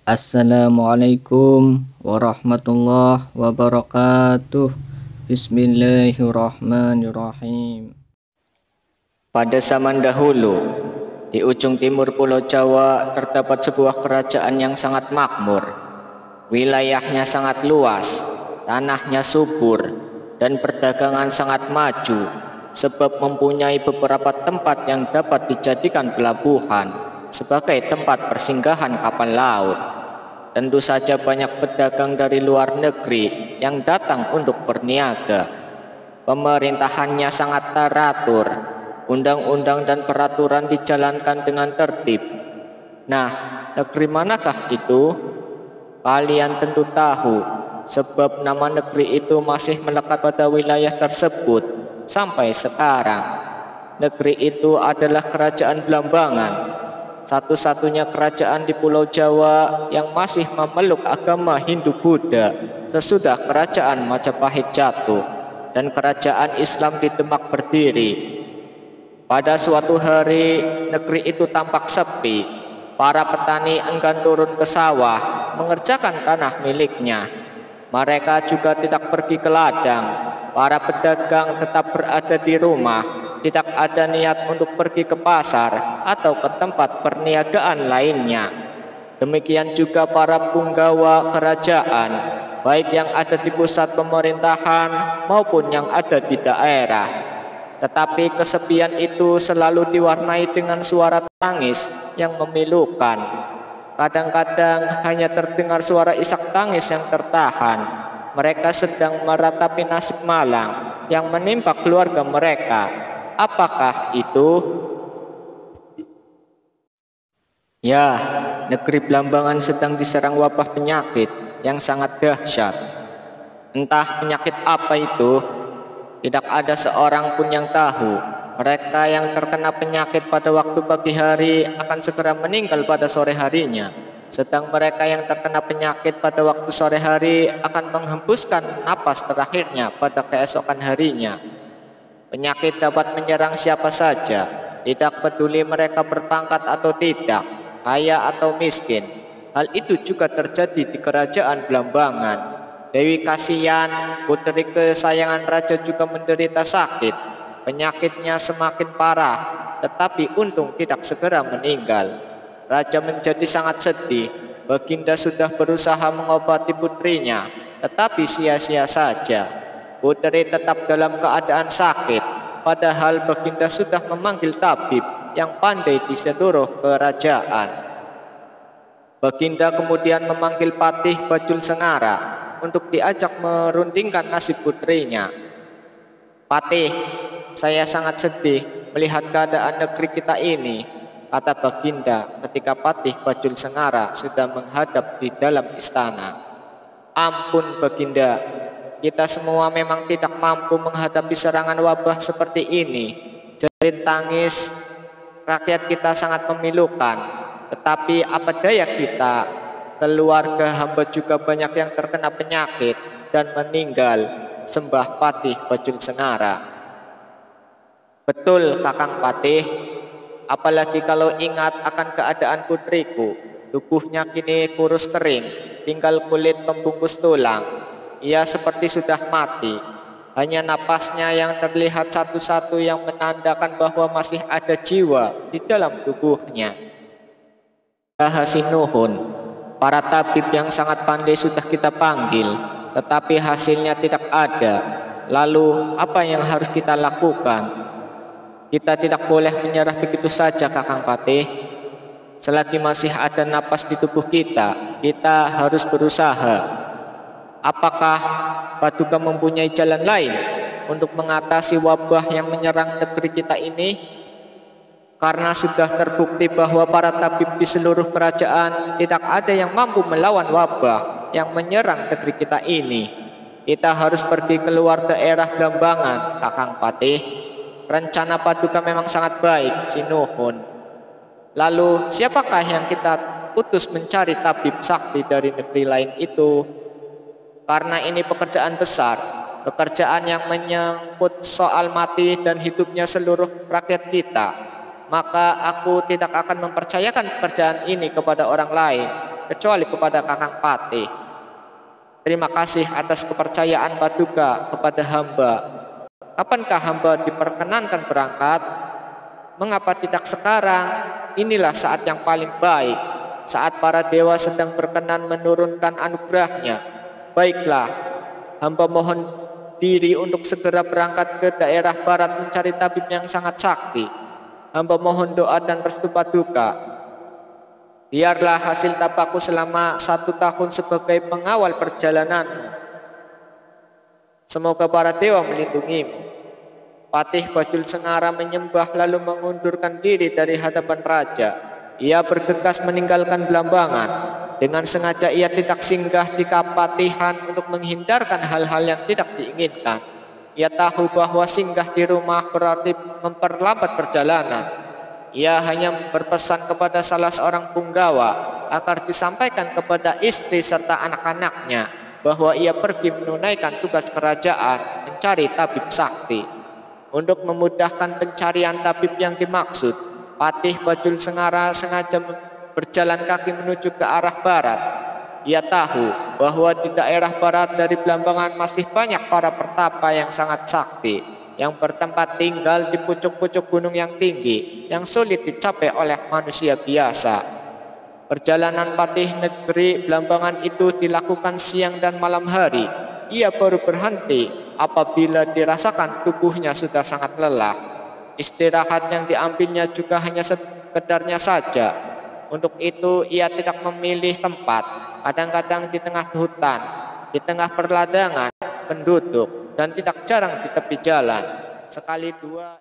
Assalamualaikum warahmatullahi wabarakatuh. Bismillahirrahmanirrahim. Pada zaman dahulu, di ujung timur Pulau Jawa terdapat sebuah kerajaan yang sangat makmur. Wilayahnya sangat luas, tanahnya subur, dan perdagangan sangat maju, sebab mempunyai beberapa tempat yang dapat dijadikan pelabuhan sebagai tempat persinggahan kapal laut. Tentu saja banyak pedagang dari luar negeri yang datang untuk berniaga. Pemerintahannya sangat teratur, undang-undang dan peraturan dijalankan dengan tertib. Nah, negeri manakah itu? Kalian tentu tahu, sebab nama negeri itu masih melekat pada wilayah tersebut sampai sekarang. Negeri itu adalah Kerajaan Blambangan, satu-satunya kerajaan di Pulau Jawa yang masih memeluk agama Hindu-Buddha sesudah Kerajaan Majapahit jatuh dan Kerajaan Islam di Demak berdiri. Pada suatu hari, negeri itu tampak sepi. Para petani enggan turun ke sawah mengerjakan tanah miliknya. Mereka juga tidak pergi ke ladang. Para pedagang tetap berada di rumah, tidak ada niat untuk pergi ke pasar atau ke tempat perniagaan lainnya. Demikian juga para punggawa kerajaan, baik yang ada di pusat pemerintahan maupun yang ada di daerah. Tetapi kesepian itu selalu diwarnai dengan suara tangis yang memilukan. Kadang-kadang hanya terdengar suara isak tangis yang tertahan. Mereka sedang meratapi nasib malang yang menimpa keluarga mereka. Apakah itu? Ya, negeri Blambangan sedang diserang wabah penyakit yang sangat dahsyat. Entah penyakit apa itu, tidak ada seorang pun yang tahu. Mereka yang terkena penyakit pada waktu pagi hari akan segera meninggal pada sore harinya. Sedang mereka yang terkena penyakit pada waktu sore hari akan menghembuskan napas terakhirnya pada keesokan harinya. Penyakit dapat menyerang siapa saja, tidak peduli mereka berpangkat atau tidak, kaya atau miskin. Hal itu juga terjadi di Kerajaan Blambangan. Dewi Kasiyan, putri kesayangan raja, juga menderita sakit. Penyakitnya semakin parah, tetapi untung tidak segera meninggal. Raja menjadi sangat sedih. Baginda sudah berusaha mengobati putrinya, tetapi sia-sia saja. Putri tetap dalam keadaan sakit, padahal Baginda sudah memanggil tabib yang pandai di seluruh kerajaan. Baginda kemudian memanggil Patih Bajul Sengara untuk diajak merundingkan nasib putrinya. Patih, saya sangat sedih melihat keadaan negeri kita ini, kata Baginda ketika Patih Bajul Sengara sudah menghadap di dalam istana. Ampun Baginda, kita semua memang tidak mampu menghadapi serangan wabah seperti ini. Jerit tangis rakyat kita sangat memilukan, tetapi apa daya kita, keluarga hamba juga banyak yang terkena penyakit dan meninggal, sembah Patih Bajul Sengara. Betul Kakang Patih, apalagi kalau ingat akan keadaan putriku. Tubuhnya kini kurus kering, tinggal kulit pembungkus tulang. Ia seperti sudah mati. Hanya napasnya yang terlihat satu-satu yang menandakan bahwa masih ada jiwa di dalam tubuhnya. Hasinuhun, para tabib yang sangat pandai sudah kita panggil, tetapi hasilnya tidak ada. Lalu apa yang harus kita lakukan? Kita tidak boleh menyerah begitu saja Kakang Patih. Selagi masih ada napas di tubuh kita harus berusaha. Apakah Paduka mempunyai jalan lain untuk mengatasi wabah yang menyerang negeri kita ini? Karena sudah terbukti bahwa para tabib di seluruh kerajaan tidak ada yang mampu melawan wabah yang menyerang negeri kita ini. Kita harus pergi keluar daerah Blambangan, Kakang Patih. Rencana Paduka memang sangat baik, Sinuhun. Lalu siapakah yang kita utus mencari tabib sakti dari negeri lain itu? Karena ini pekerjaan besar, pekerjaan yang menyangkut soal mati dan hidupnya seluruh rakyat kita, maka aku tidak akan mempercayakan pekerjaan ini kepada orang lain. kecuali kepada Kakang Patih. Terima kasih atas kepercayaan Paduka kepada hamba. Kapankah hamba diperkenankan berangkat? Mengapa tidak sekarang? Inilah saat yang paling baik, saat para dewa sedang berkenan menurunkan anugerahnya. Baiklah, hamba mohon diri untuk segera berangkat ke daerah barat mencari tabib yang sangat sakti. Hamba mohon doa dan restu Paduka. Biarlah hasil tapaku selama 1 tahun sebagai pengawal perjalananmu. Semoga para dewa melindungimu. Patih Bajul Sengara menyembah lalu mengundurkan diri dari hadapan raja. Ia bergegas meninggalkan Blambangan. Dengan sengaja ia tidak singgah di Kapatihan untuk menghindarkan hal-hal yang tidak diinginkan. Ia tahu bahwa singgah di rumah berarti memperlambat perjalanan. Ia hanya berpesan kepada salah seorang punggawa agar disampaikan kepada istri serta anak-anaknya bahwa ia pergi menunaikan tugas kerajaan mencari tabib sakti. Untuk memudahkan pencarian tabib yang dimaksud, Patih Bajul Sengara sengaja berjalan kaki menuju ke arah barat. Ia tahu bahwa di daerah barat dari Blambangan masih banyak para pertapa yang sangat sakti, yang bertempat tinggal di pucuk-pucuk gunung yang tinggi, yang sulit dicapai oleh manusia biasa. Perjalanan Patih negeri Blambangan itu dilakukan siang dan malam hari. Ia baru berhenti apabila dirasakan tubuhnya sudah sangat lelah. Istirahat yang diambilnya juga hanya sekedarnya saja. Untuk itu ia tidak memilih tempat, kadang-kadang di tengah hutan, di tengah perladangan penduduk, dan tidak jarang di tepi jalan. Sekali dua